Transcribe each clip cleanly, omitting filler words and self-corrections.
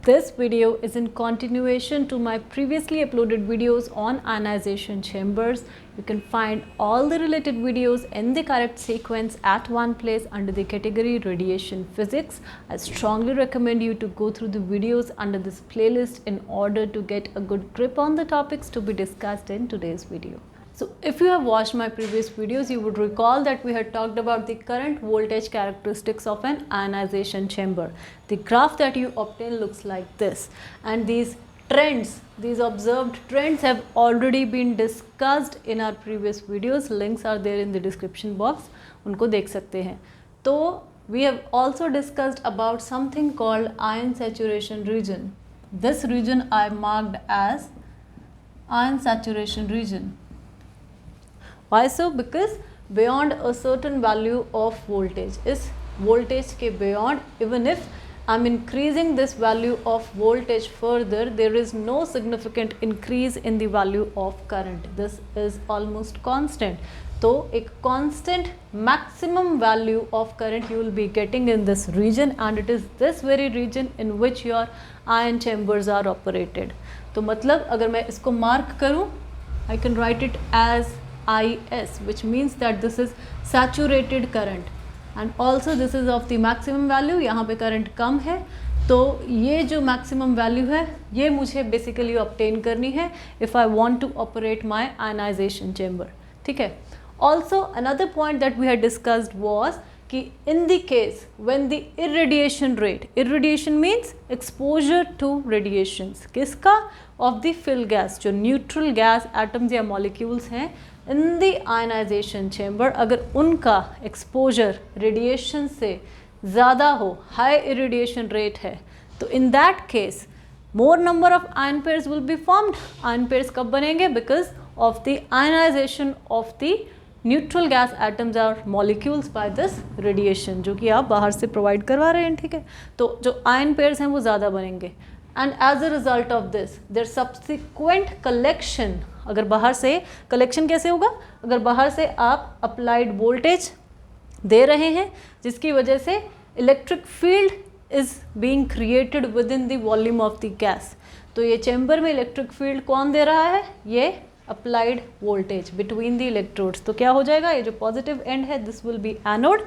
This video is in continuation to my previously uploaded videos on ionization chambers. You can find all the related videos in the correct sequence at one place under the category Radiation Physics. I strongly recommend you to go through the videos under this playlist in order to get a good grip on the topics to be discussed in today's video. So if you have watched my previous videos, you would recall that we had talked about the current voltage characteristics of an ionization chamber. The graph that you obtain looks like this, and these trends, these observed trends have already been discussed in our previous videos. Links are there in the description box, उनको देख सकते हैं. तो we have also discussed about something called ion saturation region. This region I marked as ion saturation region. Why so? Because beyond a certain value of voltage, is voltage के beyond, even if I'm increasing this value of voltage further, there is no significant increase in the value of current. This is almost constant. So a constant maximum value of current you will be getting in this region, and it is this very region in which your ion chambers are operated. तो मतलब अगर मैं इसको mark करूँ, I can write it as IS, which means that this is saturated current, and also this is of the maximum value. यहाँ पे current कम है, तो ये जो maximum value है ये मुझे basically obtain करनी है if I want to operate my ionization chamber. ठीक है. Also another point that we had discussed was कि in the case when the irradiation rate, irradiation means exposure to radiations, किसका? Of the fill gas, जो neutral gas atoms या molecules हैं in the ionization chamber, अगर उनका exposure radiation से ज़्यादा हो, high irradiation rate है, तो in that case more number of ion pairs will be formed. Ion pairs कब बनेंगे? Because of the ionization of the neutral gas atoms और मॉलिक्यूल्स बाय दिस रेडिएशन, जो कि आप बाहर से प्रोवाइड करवा रहे हैं. ठीक है. तो जो आयन पेयर्स हैं वो ज़्यादा बनेंगे, and as a result of this their subsequent collection. अगर बाहर से कलेक्शन कैसे होगा? अगर बाहर से आप अप्लाइड वोल्टेज दे रहे हैं जिसकी वजह से electric field is being created with in the volume of the gas. तो ये चैम्बर में इलेक्ट्रिक फील्ड कौन दे रहा है? ये applied voltage between the electrodes. तो क्या हो जाएगा? ये जो पॉजिटिव एंड है दिस विल बी एनोड,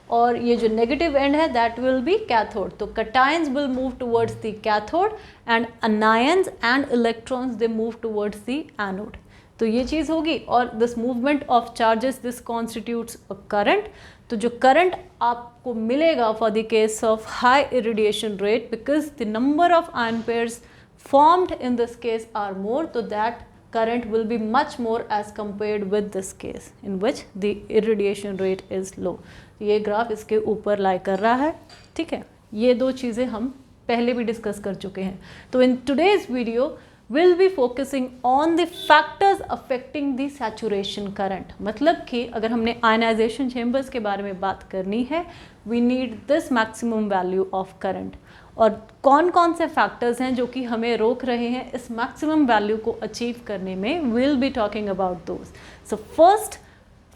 और ये जो नेगेटिव एंड है दैट विल बी कैथोड. तो cations will move towards the cathode and anions and electrons they move towards the anode. तो ये चीज़ होगी, और this movement of charges this constitutes a current. तो जो करंट आपको मिलेगा for the case of high irradiation rate, because the number of ion pairs formed in this case are more, so that current will be much more as compared with this case in which the irradiation rate is low. ये graph इसके ऊपर लाई कर रहा है. ठीक है. ये दो चीज़ें हम पहले भी डिस्कस कर चुके हैं. तो in today's video we'll be focusing on the factors affecting the saturation current. मतलब कि अगर हमने ionization chambers के बारे में बात करनी है, we need this maximum value of current. और कौन कौन से फैक्टर्स हैं जो कि हमें रोक रहे हैं इस मैक्सिमम वैल्यू को अचीव करने में, will be talking about those. So first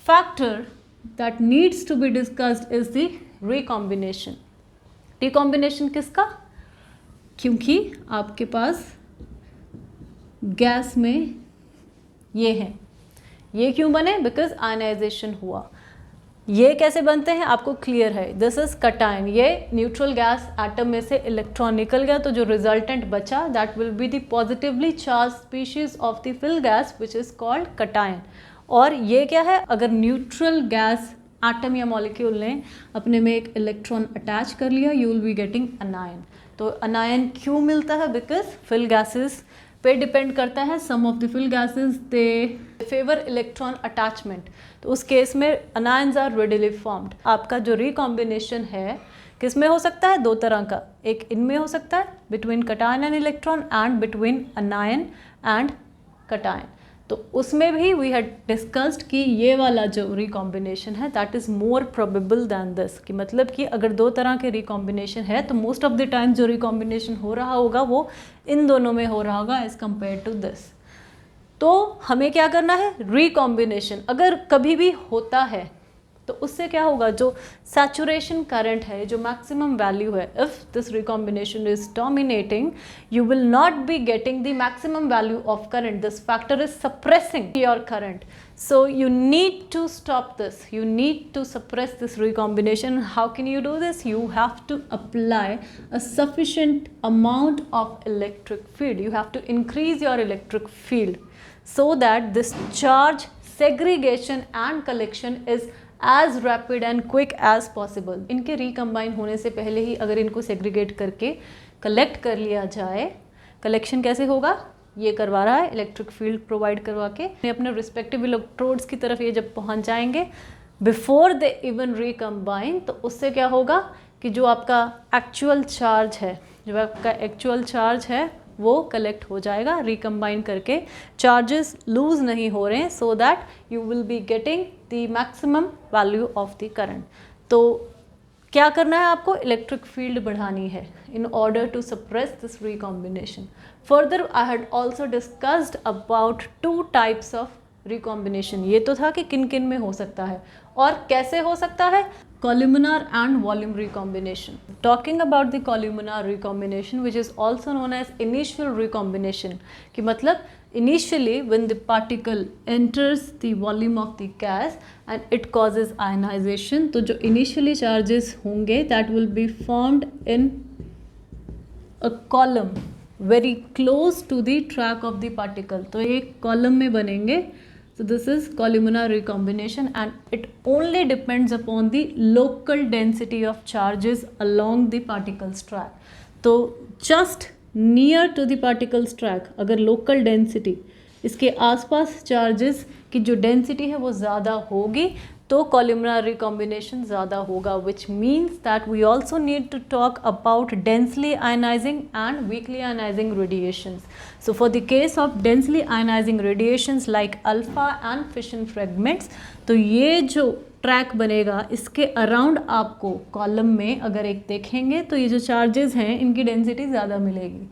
factor that needs to be discussed is the recombination. Recombination किसका? क्योंकि आपके पास गैस में ये हैं. ये क्यों बने? बिकॉज आयनाइजेशन हुआ. ये कैसे बनते हैं आपको क्लियर है. This is cation. ये न्यूट्रल गैस एटम में से इलेक्ट्रॉन निकल गया, तो जो रिजल्टेंट बचा that will be the positively charge species of the fill gas which is called cation. और ये क्या है? अगर न्यूट्रल गैस एटम या मॉलिक्यूल ने अपने में एक इलेक्ट्रॉन अटैच कर लिया, you will be getting anion. तो अनायन क्यों मिलता है? बिकॉज फिल गैसेस पे डिपेंड करता है. सम of the fill gases they favour electron attachment, तो उस केस में अनायंस आर रेडिली फॉर्म्ड. आपका जो रिकॉम्बिनेशन है किस में हो सकता है? दो तरह का. एक इनमें हो सकता है between cation and electron, and between अनायन and cation. तो उसमें भी वी हैड डिस्कस्ड कि ये वाला जो रिकॉम्बिनेशन है that is more probable than this. कि मतलब कि अगर दो तरह के रिकॉम्बिनेशन है तो मोस्ट ऑफ द टाइम जो रिकॉम्बिनेशन हो रहा होगा वो इन दोनों में हो रहा होगा एज़ कम्पेयर टू दिस. तो हमें क्या करना है? रिकॉम्बिनेशन अगर कभी भी होता है तो उससे क्या होगा, जो सैचुरेशन करंट है, जो मैक्सिमम वैल्यू है, if this recombination is dominating, you will not be getting the maximum value of current. This factor is suppressing your current. So you need to stop this. You need to suppress this recombination. How can you do this? You have to apply a sufficient amount of electric field. You have to increase your electric field so that this charge segregation and collection is as rapid and quick as possible. इनके recombine होने से पहले ही अगर इनको segregate करके collect कर लिया जाए, कलेक्शन कैसे होगा, ये करवा रहा है इलेक्ट्रिक फील्ड प्रोवाइड करवा के, अपने रिस्पेक्टिव इलेक्ट्रोड्स की तरफ ये जब पहुंच जाएंगे बिफोर दे इवन रिकम्बाइन, तो उससे क्या होगा कि जो आपका एक्चुअल चार्ज है वो कलेक्ट हो जाएगा, रिकम्बाइन करके चार्जेस लूज नहीं हो रहे हैं, so that you will be getting the maximum value of the current. तो क्या करना है आपको, इलेक्ट्रिक फील्ड बढ़ानी है in order to suppress this recombination. Further, I had also discussed about 2 types of recombination. ये तो था कि किन किन में हो सकता है और कैसे हो सकता है, columnar and volume recombination. Talking about the columnar recombination, which is also known as initial recombination, कि मतलब initially when the particle enters the volume of the gas and it causes ionization, तो जो initially charges होंगे that will be formed in a column very close to the track of the particle. तो एक column में बनेंगे. So this is columnar recombination and it only depends upon the local density of charges along the particle's track. तो just near to the particle's track अगर local density, इसके आसपास charges की जो डेंसिटी है वो ज़्यादा होगी तो कॉलमनार रिकॉम्बिनेशन ज़्यादा होगा, which means that we also need to talk about densely ionising and weakly ionising radiations. So for the case of densely ionising radiations like alpha and fission fragments, तो ये जो ट्रैक बनेगा इसके around आपको column में अगर एक देखेंगे तो ये जो चार्जेस हैं इनकी डेंसिटी ज़्यादा मिलेगी,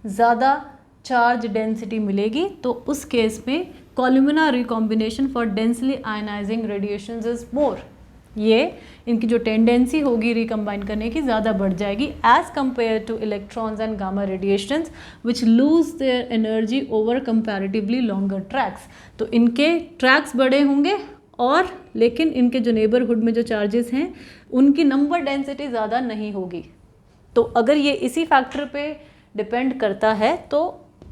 ज़्यादा चार्ज डेंसिटी मिलेगी. तो उस केस में columnar recombination for densely ionising radiations is more. ये इनकी जो टेंडेंसी होगी रिकम्बाइन करने की ज़्यादा बढ़ जाएगी as compare to electrons and gamma radiations which lose their energy over comparatively longer tracks. तो इनके ट्रैक्स बड़े होंगे और लेकिन इनके जो नेबरहुड में जो चार्जेस हैं उनकी नंबर डेंसिटी ज़्यादा नहीं होगी. तो अगर ये इसी फैक्टर पे डिपेंड करता है तो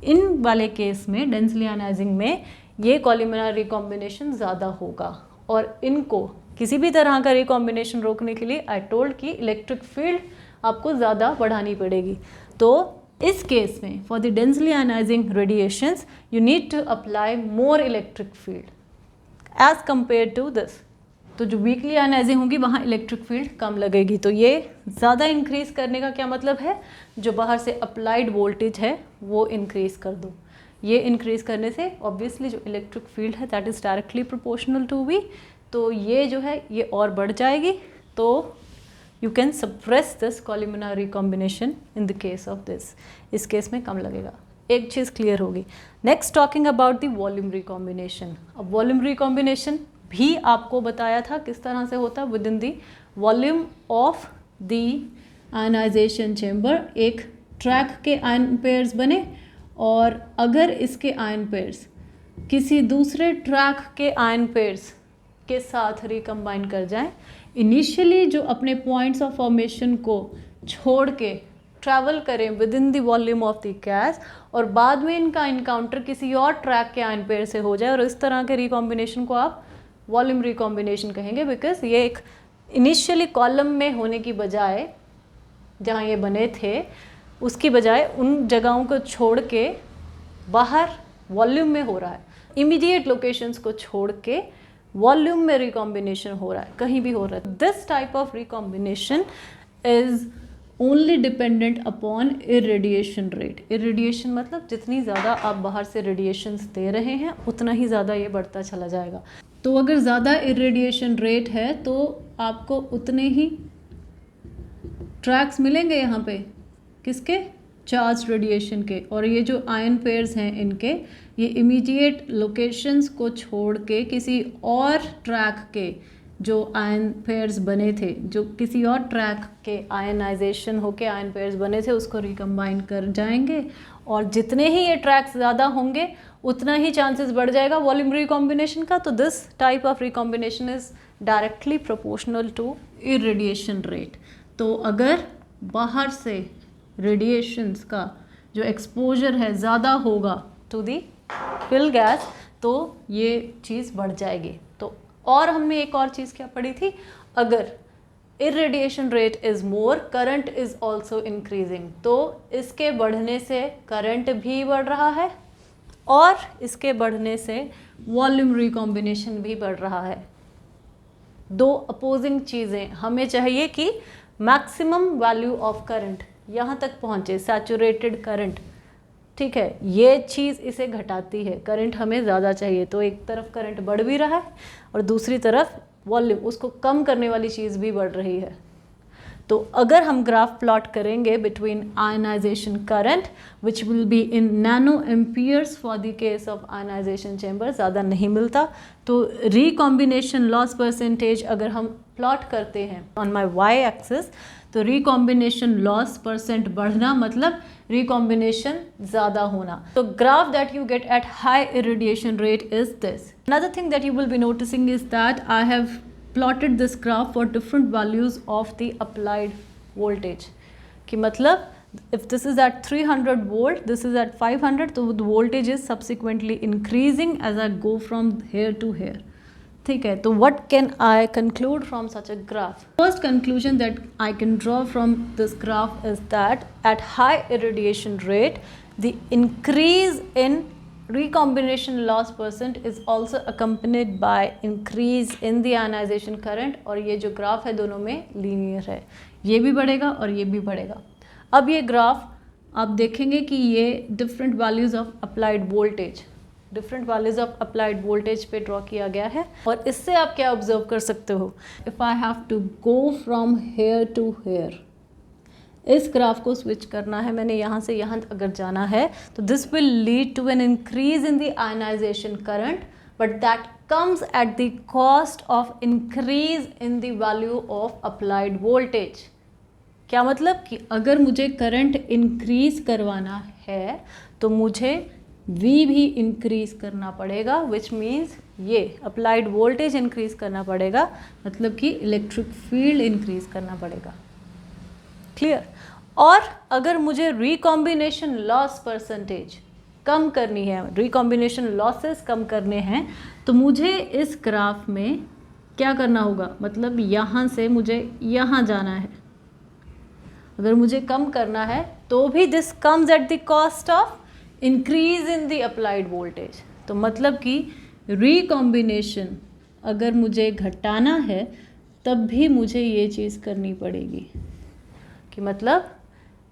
इन वाले केस में डेंसली आयनाइजिंग में ये कॉलमनार रिकॉम्बिनेशन ज़्यादा होगा. और इनको किसी भी तरह का रिकॉम्बिनेशन रोकने के लिए आई टोल्ड कि इलेक्ट्रिक फील्ड आपको ज़्यादा बढ़ानी पड़ेगी. तो इस केस में for the densely ionising radiations you need to apply more electric field as compare to this. तो जो वीकली आयनाइजिंग होगी वहाँ इलेक्ट्रिक फील्ड कम लगेगी. तो ये ज़्यादा इंक्रीज़ करने का क्या मतलब है, जो बाहर से अप्लाइड वोल्टेज है वो इंक्रीज़ कर दो. ये इंक्रीज़ करने से ऑब्वियसली जो इलेक्ट्रिक फील्ड है that is directly proportional to V, तो ये जो है ये और बढ़ जाएगी. तो you can suppress this columnar recombination in the case of this. इस केस में कम लगेगा. एक चीज़ क्लियर होगी. Next talking about the volume recombination. अब वॉल्यूम रिकॉम्बिनेशन भी आपको बताया था किस तरह से होता है within the volume of the ionisation chamber. एक ट्रैक के आयन पेयर्स बने और अगर इसके आयन पेयर्स किसी दूसरे ट्रैक के आयन पेयर्स के साथ रिकम्बाइन कर जाएं, इनिशियली जो अपने पॉइंट्स ऑफ फॉर्मेशन को छोड़ के ट्रैवल करें with in the volume of the gas और बाद में इनका इनकाउंटर किसी और ट्रैक के आयन पेयर से हो जाए, और इस तरह के रिकॉम्बिनेशन को आप वॉल्यूम रिकॉम्बिनेशन कहेंगे. बिकॉज ये एक इनिशियली कॉलम में होने की बजाय जहाँ ये बने थे उसकी बजाय उन जगहों को छोड़ के बाहर वॉल्यूम में हो रहा है. इमीडिएट लोकेशंस को छोड़ के वॉल्यूम में रिकॉम्बिनेशन हो रहा है, कहीं भी हो रहा है. This type of recombination is only dependent upon irradiation rate. Irradiation मतलब जितनी ज़्यादा आप बाहर से रेडिएशंस दे रहे हैं उतना ही ज़्यादा ये बढ़ता चला जाएगा. तो अगर ज़्यादा इरेडिएशन रेट है तो आपको उतने ही ट्रैक्स मिलेंगे यहाँ पे किसके, चार्ज रेडिएशन के. और ये जो आयन पेयर्स हैं इनके ये इमीडिएट लोकेशंस को छोड़ के किसी और ट्रैक के जो आयन पेयर्स बने थे, जो किसी और ट्रैक के आयनाइजेशन होके आयन पेयर्स बने थे, उसको रिकम्बाइन कर जाएंगे, और जितने ही ये ट्रैक्स ज़्यादा होंगे उतना ही चांसेस बढ़ जाएगा वॉल्यूम रिकॉम्बिनेशन का। तो this type of recombination is directly proportional to irradiation rate. तो अगर बाहर से रेडिएशंस का जो एक्सपोजर है ज़्यादा होगा टू दी फिल गैस, तो ये चीज़ बढ़ जाएगी। तो और हमने एक और चीज़ क्या पढ़ी थी, अगर irradiation rate is more, current is also increasing, तो इसके बढ़ने से करंट भी बढ़ रहा है और इसके बढ़ने से वॉल्यूम रिकॉम्बिनेशन भी बढ़ रहा है। दो अपोजिंग चीज़ें, हमें चाहिए कि मैक्सिमम वैल्यू ऑफ करंट यहाँ तक पहुँचे, सैचुरेटेड करंट, ठीक है, ये चीज़ इसे घटाती है, करंट हमें ज़्यादा चाहिए। तो एक तरफ करंट बढ़ भी रहा है और दूसरी तरफ वॉल्यूम, उसको कम करने वाली चीज़ भी बढ़ रही है। तो अगर हम ग्राफ प्लॉट करेंगे between ionisation current which will be in nano amperes for the case of ionisation chamber, ज़्यादा नहीं मिलता, तो रिकॉम्बिनेशन लॉस परसेंटेज अगर हम प्लॉट करते हैं ऑन माई वाई एक्सिस, तो रिकॉम्बिनेशन लॉस परसेंट बढ़ना मतलब रिकॉम्बिनेशन ज़्यादा होना। तो graph that you get at high irradiation rate is this. Another thing that you will be noticing is that I have plotted this graph for different values of the applied voltage, कि मतलब if this is at 300 volt, this is at 500, तो the voltage is subsequently increasing as I go from here to here, ठीक है। तो what can I conclude from such a graph? First conclusion that I can draw from this graph is that at high irradiation rate, the increase in recombination loss percent is also accompanied by increase in the ionization current, और ये जो graph है दोनों में linear है, ये भी बढ़ेगा और ये भी बढ़ेगा। अब ये ग्राफ आप देखेंगे कि ये different values of applied voltage, different values of applied voltage पे ड्रॉ किया गया है। और इससे आप क्या ऑब्जर्व कर सकते हो, if I have to go from here to here, इस ग्राफ को स्विच करना है, मैंने यहाँ से यहाँ अगर जाना है, तो this will lead to an increase in the ionisation current, but that comes at the cost of increase in the value of applied voltage. क्या मतलब कि अगर मुझे करंट इंक्रीज करवाना है तो मुझे V भी इंक्रीज करना पड़ेगा, विच मीन्स ये अप्लाइड वोल्टेज इंक्रीज करना पड़ेगा, मतलब कि इलेक्ट्रिक फील्ड इंक्रीज करना पड़ेगा। क्लियर? और अगर मुझे रिकॉम्बिनेशन लॉस परसेंटेज कम करनी है, रिकॉम्बिनेशन लॉसेस कम करने हैं, तो मुझे इस ग्राफ में क्या करना होगा, मतलब यहाँ से मुझे यहाँ जाना है। अगर मुझे कम करना है तो भी this comes at the cost of increase in the applied voltage. तो मतलब कि रिकॉम्बिनेशन अगर मुझे घटाना है तब भी मुझे ये चीज़ करनी पड़ेगी, कि मतलब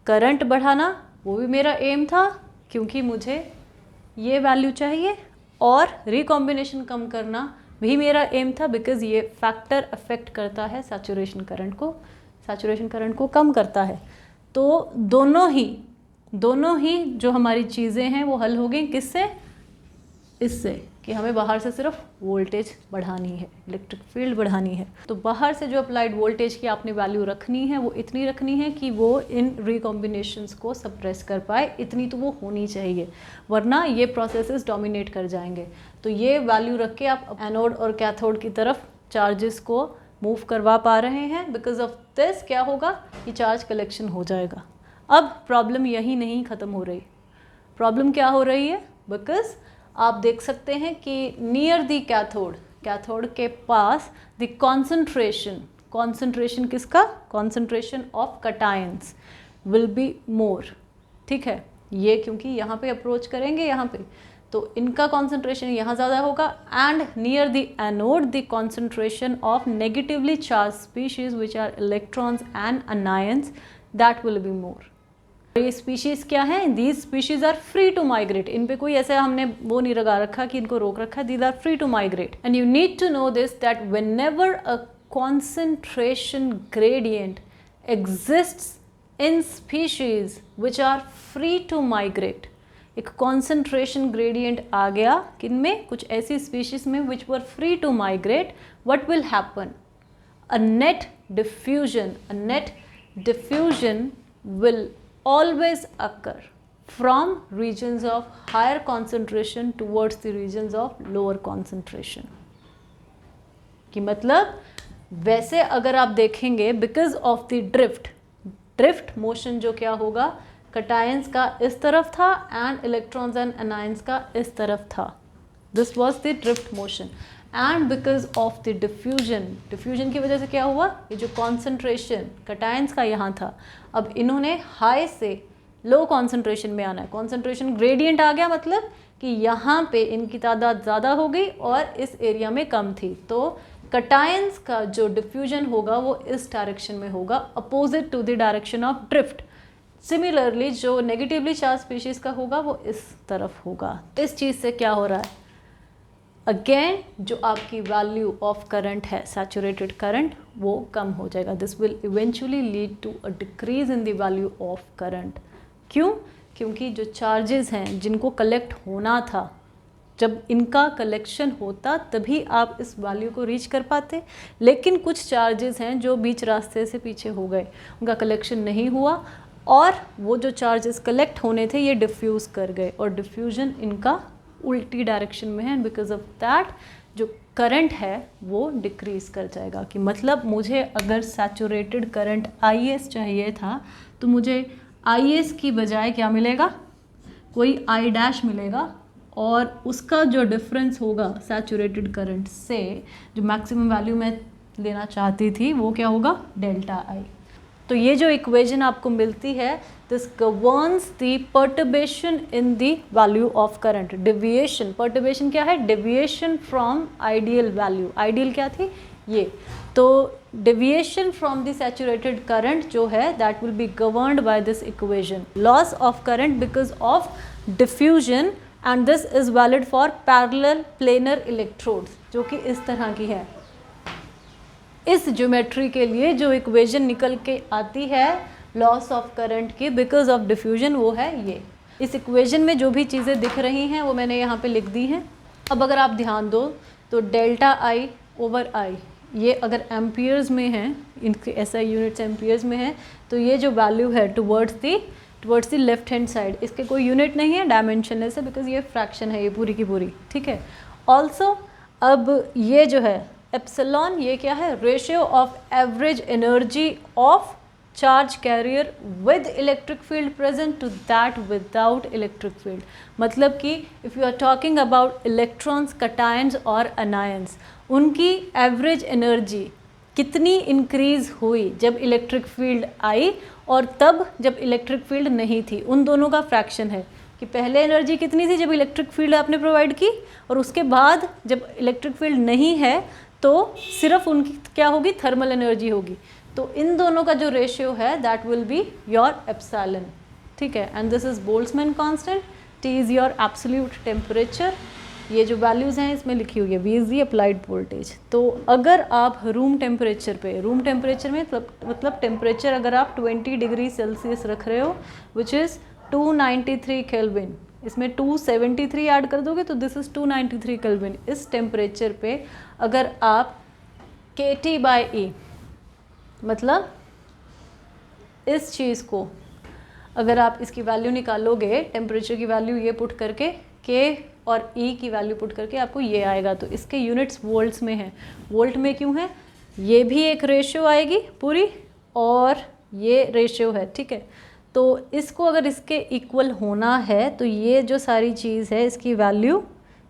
करंट बढ़ाना वो भी मेरा एम था क्योंकि मुझे ये वैल्यू चाहिए, और रिकॉम्बिनेशन कम करना भी मेरा एम था बिकॉज़ ये फैक्टर अफेक्ट करता है सैचुरेशन करंट को कम करता है। तो दोनों ही जो हमारी चीज़ें हैं वो हल हो गई किससे, इससे कि हमें बाहर से सिर्फ वोल्टेज बढ़ानी है, इलेक्ट्रिक फील्ड बढ़ानी है। तो बाहर से जो अप्लाइड वोल्टेज की आपने वैल्यू रखनी है वो इतनी रखनी है कि वो इन रिकॉम्बिनेशंस को सप्रेस कर पाए, इतनी तो वो होनी चाहिए, वरना ये प्रोसेसेस डोमिनेट कर जाएंगे। तो ये वैल्यू रख के आप एनोड और कैथोड की तरफ चार्जेस को मूव करवा पा रहे हैं। बिकॉज ऑफ दिस क्या होगा, ये चार्ज कलेक्शन हो जाएगा। अब प्रॉब्लम यही नहीं ख़त्म हो रही, प्रॉब्लम क्या हो रही है, बिकॉज आप देख सकते हैं कि नियर द कैथोड के पास द कॉन्सेंट्रेशन किसका, concentration of cations will be मोर, ठीक है। ये क्योंकि यहाँ पे अप्रोच करेंगे यहाँ पे, तो इनका कॉन्सेंट्रेशन यहाँ ज़्यादा होगा, and near the anode the concentration of negatively charge species which are electrons and anions that will be more. ये स्पीशीज क्या हैं, these species are free to migrate, इन पे कोई ऐसा हमने वो नहीं लगा रखा कि इनको रोक रखा है, these are free to migrate. And you need to know this that whenever a concentration gradient exists in species which are free to migrate, एक कॉन्सेंट्रेशन ग्रेडियंट आ गया किन में, कुछ ऐसी स्पीशीज में which were free to migrate, what will happen, a net diffusion will always occur from regions of higher concentration towards the regions of lower concentration. कि मतलब वैसे अगर आप देखेंगे because of the drift motion जो क्या होगा, कटायंस का इस तरफ था एंड इलेक्ट्रॉन्स एंड एनायंस का इस तरफ था, this was the drift motion. And because of the diffusion की वजह से क्या हुआ, ये जो कॉन्सेंट्रेशन कटायंस का यहाँ था, अब इन्होंने हाई से लो कॉन्सेंट्रेशन में आना है, कॉन्सेंट्रेशन ग्रेडियंट आ गया, मतलब कि यहाँ पे इनकी तादाद ज़्यादा हो गई और इस एरिया में कम थी, तो कटायंस का जो डिफ्यूजन होगा वो इस डायरेक्शन में होगा, opposite to the direction of drift. Similarly जो नेगेटिवली चार्ज स्पीशीज़ का होगा वो इस तरफ होगा. इस चीज़ से क्या हो रहा है, अगेन जो आपकी वैल्यू ऑफ करंट है, सैचुरेटेड करंट, वो कम हो जाएगा. This will eventually lead to a decrease in the value of current. क्यों? क्योंकि जो चार्जेस हैं जिनको कलेक्ट होना था, जब इनका कलेक्शन होता तभी आप इस वैल्यू को रीच कर पाते, लेकिन कुछ चार्जेस हैं जो बीच रास्ते से पीछे हो गए, उनका कलेक्शन नहीं हुआ और वो जो चार्जेस कलेक्ट होने थे ये डिफ्यूज़ कर गए और डिफ्यूजन इनका उल्टी डायरेक्शन में है. एंड बिकॉज ऑफ दैट जो करंट है वो डिक्रीज़ कर जाएगा. कि मतलब मुझे अगर सैचुरेटेड करंट IS चाहिए था तो मुझे IS की बजाय क्या मिलेगा, कोई I' मिलेगा और उसका जो डिफरेंस होगा सैचुरेटेड करंट से, जो मैक्सिमम वैल्यू मैं लेना चाहती थी, वो क्या होगा, डेल्टा I. तो ये जो इक्वेशन आपको मिलती है, this governs the perturbation in the value of current. Deviation, perturbation क्या है, deviation from ideal value. Ideal क्या थी, ये. तो deviation from the saturated current जो है that will B governed by this equation. Loss of current because of diffusion and this is valid for parallel planar electrodes, जो कि इस तरह की है. इस ज्योमेट्री के लिए जो इक्वेशन निकल के आती है लॉस ऑफ करंट की बिकॉज ऑफ डिफ्यूजन, वो है ये. इस इक्वेशन में जो भी चीज़ें दिख रही हैं वो मैंने यहाँ पे लिख दी हैं. अब अगर आप ध्यान दो तो डेल्टा I ओवर I, ये अगर एम्पियर्स में है, इनके ऐसा यूनिट्स एम्पियर्स में है, तो ये जो वैल्यू है towards the left hand side, इसके कोई यूनिट नहीं है, डायमेंशनलेस है, बिकॉज ये फ्रैक्शन है, ये पूरी की पूरी, ठीक है. ऑल्सो अब ये जो है एप्सिलॉन, ये क्या है, ratio of average energy of charge carrier with electric field present to that without electric field. मतलब कि if you are talking about electrons, cations और अनायंस, उनकी एवरेज एनर्जी कितनी इंक्रीज़ हुई जब इलेक्ट्रिक फील्ड आई और तब जब इलेक्ट्रिक फील्ड नहीं थी, उन दोनों का फ्रैक्शन है. कि पहले एनर्जी कितनी थी जब इलेक्ट्रिक फील्ड आपने प्रोवाइड की, और उसके बाद जब इलेक्ट्रिक फील्ड नहीं है तो सिर्फ उनकी क्या होगी, थर्मल एनर्जी होगी. तो इन दोनों का जो रेशियो है that will be your epsilon, ठीक है. And this is Boltzmann constant. T is your absolute temperature. ये जो वैल्यूज़ हैं इसमें लिखी हुई है, V is the applied voltage. तो अगर आप रूम टेम्परेचर पे, रूम टेम्परेचर में मतलब टेम्परेचर अगर आप 20 डिग्री सेल्सियस रख रहे हो विच इज़ 293 केल्विन, इसमें 273 ऐड कर दोगे तो दिस इज़ 293 केल्विन. इस टेम्परेचर पे अगर आप kT/E, मतलब इस चीज़ को अगर आप इसकी वैल्यू निकालोगे, टेम्परेचर की वैल्यू ये पुट करके, K और E की वैल्यू पुट करके आपको ये आएगा. तो इसके यूनिट्स वोल्ट्स में है. वोल्ट में क्यों है, ये भी एक रेशियो आएगी पूरी और ये रेशियो है, ठीक है. तो इसको अगर इसके इक्वल होना है तो ये जो सारी चीज़ है इसकी वैल्यू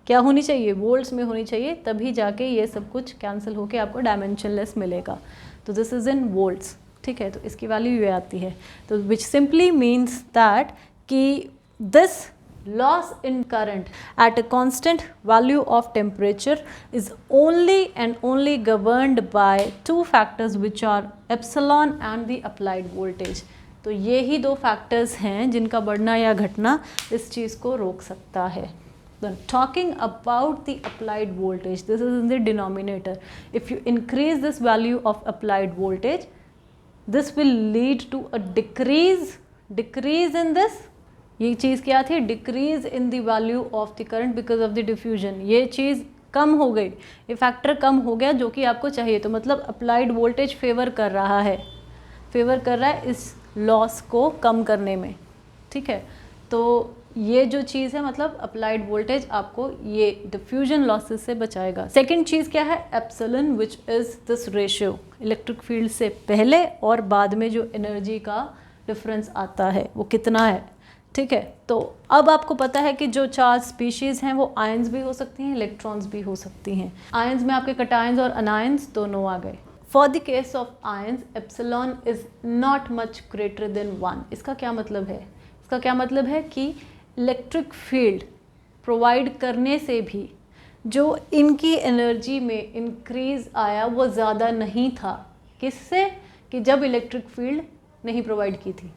क्या होनी चाहिए, वोल्ट्स में होनी चाहिए, तभी जाके ये सब कुछ कैंसिल होके आपको डायमेंशनलेस मिलेगा. तो दिस इज़ इन वोल्ट्स, ठीक है. तो इसकी वैल्यू ये आती है. तो विच सिंपली मीन्स दैट कि this loss in current at a constant value of temperature is only and only governed by two factors which are epsilon and the applied voltage. तो ये ही दो फैक्टर्स हैं जिनका बढ़ना या घटना इस चीज़ को रोक सकता है. Then talking about the applied voltage, this is in the denominator. If you increase this value of applied voltage, this will lead to a decrease in this ये चीज़ क्या थी, decrease in the value of the current because of the diffusion, ये चीज़ कम हो गई, ये factor कम हो गया जो कि आपको चाहिए। तो मतलब अप्लाइड वोल्टेज फेवर कर रहा है, फेवर कर रहा है इस लॉस को कम करने में, ठीक है। तो ये जो चीज़ है मतलब अप्लाइड वोल्टेज आपको ये डिफ्यूजन लॉसेस से बचाएगा। सेकंड चीज़ क्या है, epsilon, which is this ratio electric field से पहले और बाद में जो एनर्जी का डिफरेंस आता है वो कितना है, ठीक है। तो अब आपको पता है कि जो चार्ज स्पीशीज़ हैं वो आयंस भी हो सकती हैं, इलेक्ट्रॉन्स भी हो सकती हैं। आयंस में आपके कटायंस और अनायंस दोनों आ गए। For the case of ions epsilon is not much greater than 1। इसका क्या मतलब है, इसका क्या मतलब है कि इलेक्ट्रिक फील्ड प्रोवाइड करने से भी जो इनकी एनर्जी में इंक्रीज़ आया वो ज़्यादा नहीं था। किससे, कि जब इलेक्ट्रिक फील्ड नहीं प्रोवाइड की थी,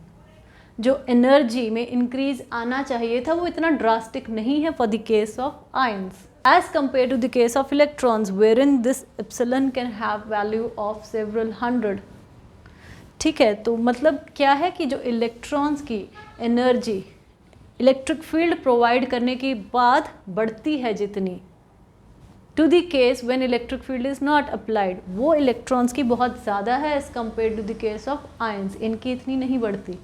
जो एनर्जी में इंक्रीज़ आना चाहिए था वो इतना ड्रास्टिक नहीं है for the case of ions as compared to the case of electrons wherein this epsilon can have value of several hundred, ठीक है। तो मतलब क्या है कि जो इलेक्ट्रॉन्स की एनर्जी इलेक्ट्रिक फील्ड प्रोवाइड करने के बाद बढ़ती है जितनी, to the case when electric field is not applied, वो इलेक्ट्रॉन्स की बहुत ज़्यादा है as compare to the case of ions, इनकी इतनी नहीं बढ़ती।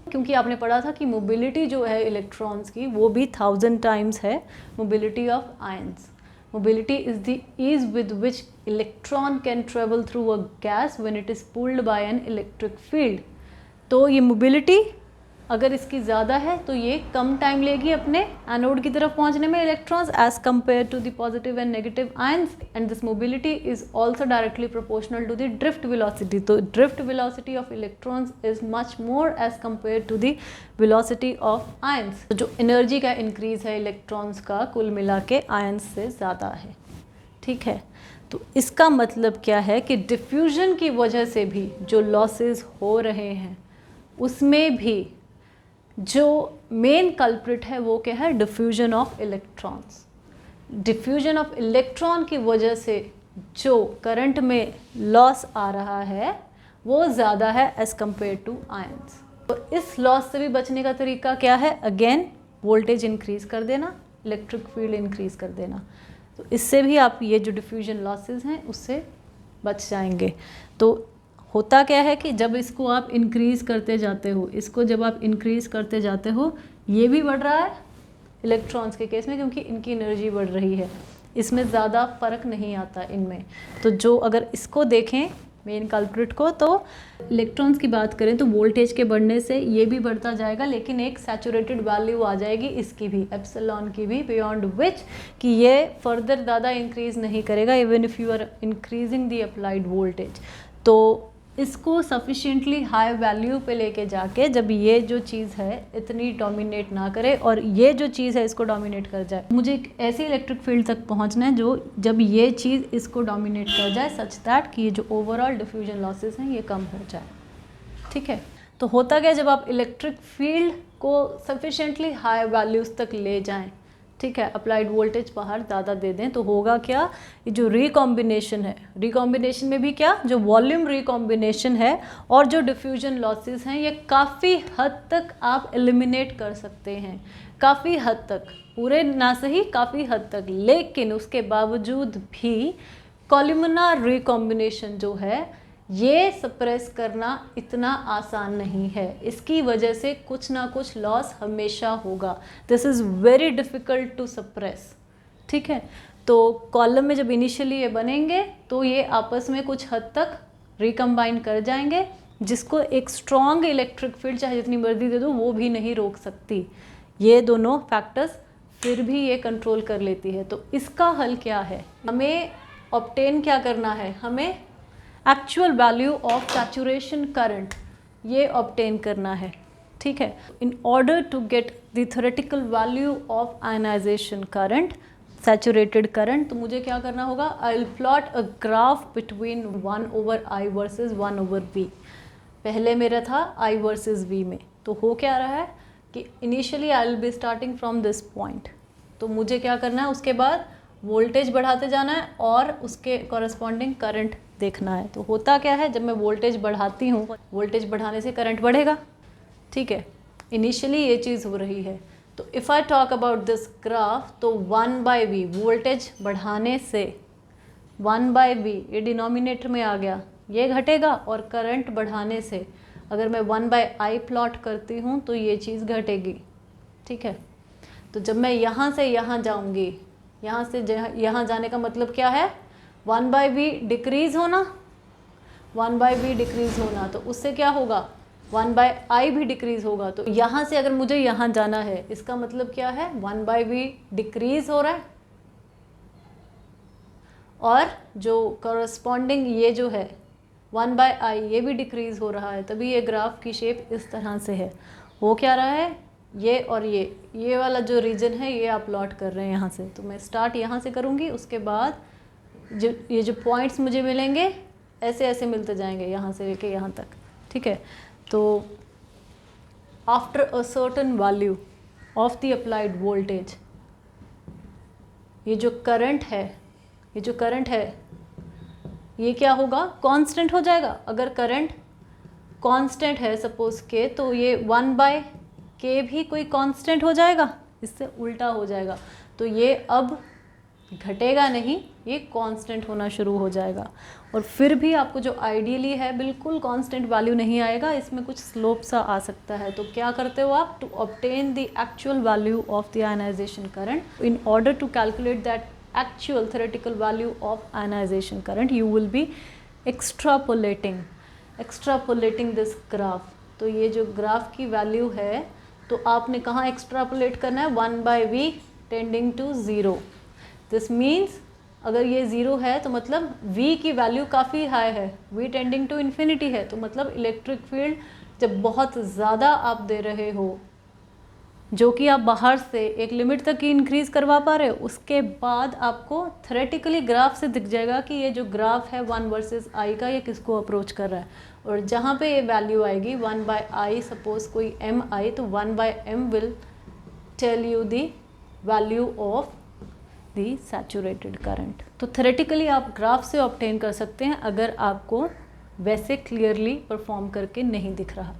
क्योंकि आपने पढ़ा था कि मोबिलिटी जो है इलेक्ट्रॉन्स की वो भी 1000 टाइम्स है mobility of ions. Mobility is the ease with which electron can travel through a gas when it is pulled by an electric field. तो ये मोबिलिटी अगर इसकी ज़्यादा है तो ये कम टाइम लेगी अपने एनोड की तरफ पहुंचने में electrons as compare to the positive and negative ions, and this mobility is also directly proportional to the drift velocity. तो drift velocity of electrons is much more as compare to the velocity of ions. तो जो energy का increase है electrons का कुल मिला के ions से ज़्यादा है, ठीक है। तो इसका मतलब क्या है कि डिफ्यूजन की वजह से भी जो लॉसेस हो रहे हैं उसमें भी जो मेन कल्प्रिट है वो क्या है, diffusion of electrons. Diffusion of electron की वजह से जो करंट में लॉस आ रहा है वो ज़्यादा है एज कम्पेयर टू आयंस। तो इस लॉस से भी बचने का तरीका क्या है, अगेन वोल्टेज इंक्रीज़ कर देना, इलेक्ट्रिक फील्ड इंक्रीज़ कर देना। तो इससे भी आप ये जो डिफ्यूजन लॉसेस हैं उससे बच जाएंगे। तो होता क्या है कि जब इसको आप इंक्रीज़ करते जाते हो, इसको जब आप इंक्रीज़ करते जाते हो, ये भी बढ़ रहा है इलेक्ट्रॉन्स के केस में क्योंकि इनकी एनर्जी बढ़ रही है, इसमें ज़्यादा फ़र्क नहीं आता इनमें। तो जो अगर इसको देखें मेन कल्प्रिट को, तो इलेक्ट्रॉन्स की बात करें तो वोल्टेज के बढ़ने से ये भी बढ़ता जाएगा, लेकिन एक सैचुरेटेड वैल्यू आ जाएगी इसकी भी, एप्सिलॉन की भी, बियॉन्ड विच कि ये फर्दर ज़्यादा इंक्रीज़ नहीं करेगा even if you are increasing the applied voltage. तो इसको सफिशिएंटली हाई वैल्यू पे लेके जाके जब ये जो चीज़ है इतनी डोमिनेट ना करे और ये जो चीज़ है इसको डोमिनेट कर जाए, मुझे एक ऐसी इलेक्ट्रिक फील्ड तक पहुंचना है जो जब ये चीज़ इसको डोमिनेट कर जाए सच दैट कि ये जो ओवरऑल डिफ्यूजन लॉसेस हैं ये कम हो जाए, ठीक है। तो होता क्या, जब आप इलेक्ट्रिक फील्ड को सफिशिएंटली हाई वैल्यूज़ तक ले जाएँ, ठीक है, अप्लाइड वोल्टेज बाहर ज़्यादा दे दें, तो होगा क्या, ये जो रिकॉम्बिनेशन है, रिकॉम्बिनेशन में भी क्या, जो वॉल्यूम रिकॉम्बिनेशन है और जो डिफ्यूजन लॉसेस हैं ये काफ़ी हद तक आप एलिमिनेट कर सकते हैं, काफ़ी हद तक, पूरे ना सही काफ़ी हद तक। लेकिन उसके बावजूद भी कॉलमनार रिकॉम्बिनेशन जो है ये सप्रेस करना इतना आसान नहीं है, इसकी वजह से कुछ ना कुछ लॉस हमेशा होगा। This is very difficult to suppress, ठीक है। तो कॉलम में जब इनिशियली ये बनेंगे तो ये आपस में कुछ हद तक रिकम्बाइन कर जाएंगे, जिसको एक स्ट्रॉन्ग इलेक्ट्रिक फील्ड चाहे जितनी मर्जी दे दो वो भी नहीं रोक सकती। ये दोनों फैक्टर्स फिर भी ये कंट्रोल कर लेती है। तो इसका हल क्या है, हमें ऑब्टेन क्या करना है, हमें actual value of saturation current ये ऑब्टेन करना है, ठीक है। In order to get the theoretical value of ionisation current, saturated current, तो मुझे क्या करना होगा, I will plot a graph between 1/I versus 1/V। पहले मेरा था I वर्सेस V में, तो हो क्या रहा है कि initially I will be starting from this point, तो मुझे क्या करना है, उसके बाद वोल्टेज बढ़ाते जाना है और उसके कॉरस्पॉन्डिंग करंट देखना है। तो होता क्या है, जब मैं वोल्टेज बढ़ाती हूँ, वोल्टेज बढ़ाने से करंट बढ़ेगा, ठीक है, इनिशियली ये चीज़ हो रही है। तो if I talk about this graph, तो 1/v वोल्टेज बढ़ाने से 1/v ये डिनोमिनेटर में आ गया, ये घटेगा, और करंट बढ़ाने से अगर मैं 1/i प्लॉट करती हूँ तो ये चीज़ घटेगी। ठीक है, तो जब मैं यहाँ से यहाँ जाऊँगी, यहाँ से यहाँ जाने का मतलब क्या है, 1/v डिक्रीज़ होना, 1/v डिक्रीज़ होना, तो उससे क्या होगा, 1/i भी डिक्रीज़ होगा। तो यहाँ से अगर मुझे यहाँ जाना है, इसका मतलब क्या है, 1/v डिक्रीज़ हो रहा है, और जो करस्पॉन्डिंग ये जो है 1/i ये भी डिक्रीज़ हो रहा है, तभी ये ग्राफ की शेप इस तरह से है। हो क्या रहा है, ये और ये वाला जो रीजन है ये आप प्लॉट कर रहे हैं यहाँ से। तो मैं स्टार्ट यहाँ से करूँगी, उसके बाद ये जो पॉइंट्स मुझे मिलेंगे ऐसे ऐसे मिलते जाएंगे यहाँ से लेके यहाँ तक। ठीक है, तो after a certain value of the applied voltage, ये जो करंट है ये क्या होगा, कांस्टेंट हो जाएगा। अगर करंट कांस्टेंट है सपोज के, तो ये 1/k भी कोई कांस्टेंट हो जाएगा, इससे उल्टा हो जाएगा। तो ये अब घटेगा नहीं, ये कांस्टेंट होना शुरू हो जाएगा। और फिर भी आपको जो आइडियली है बिल्कुल कांस्टेंट वैल्यू नहीं आएगा, इसमें कुछ स्लोप सा आ सकता है। तो क्या करते हो आप, to obtain the actual value of the ionisation current, in order to calculate that actual theoretical value of ionization current, you will be extrapolating this graph। तो ये जो ग्राफ की वैल्यू है, तो आपने कहाँ एक्सट्रापोलेट करना है, 1/v tending to 0। This means अगर ये 0 है तो मतलब v की वैल्यू काफ़ी हाई है, v टेंडिंग टू इन्फिनिटी है, तो मतलब इलेक्ट्रिक फील्ड जब बहुत ज़्यादा आप दे रहे हो, जो कि आप बाहर से एक लिमिट तक ही इंक्रीज़ करवा पा रहे हो, उसके बाद आपको थ्योरेटिकली ग्राफ से दिख जाएगा कि ये जो ग्राफ है 1 वर्सेस i का, ये किसको अप्रोच कर रहा है। और जहाँ पे ये वैल्यू आएगी 1/i, सपोज कोई mi, तो 1/m will tell you the value of the saturated current. तो थ्योरेटिकली आप ग्राफ से ऑब्टेन कर सकते हैं, अगर आपको वैसे क्लियरली परफॉर्म करके नहीं दिख रहा।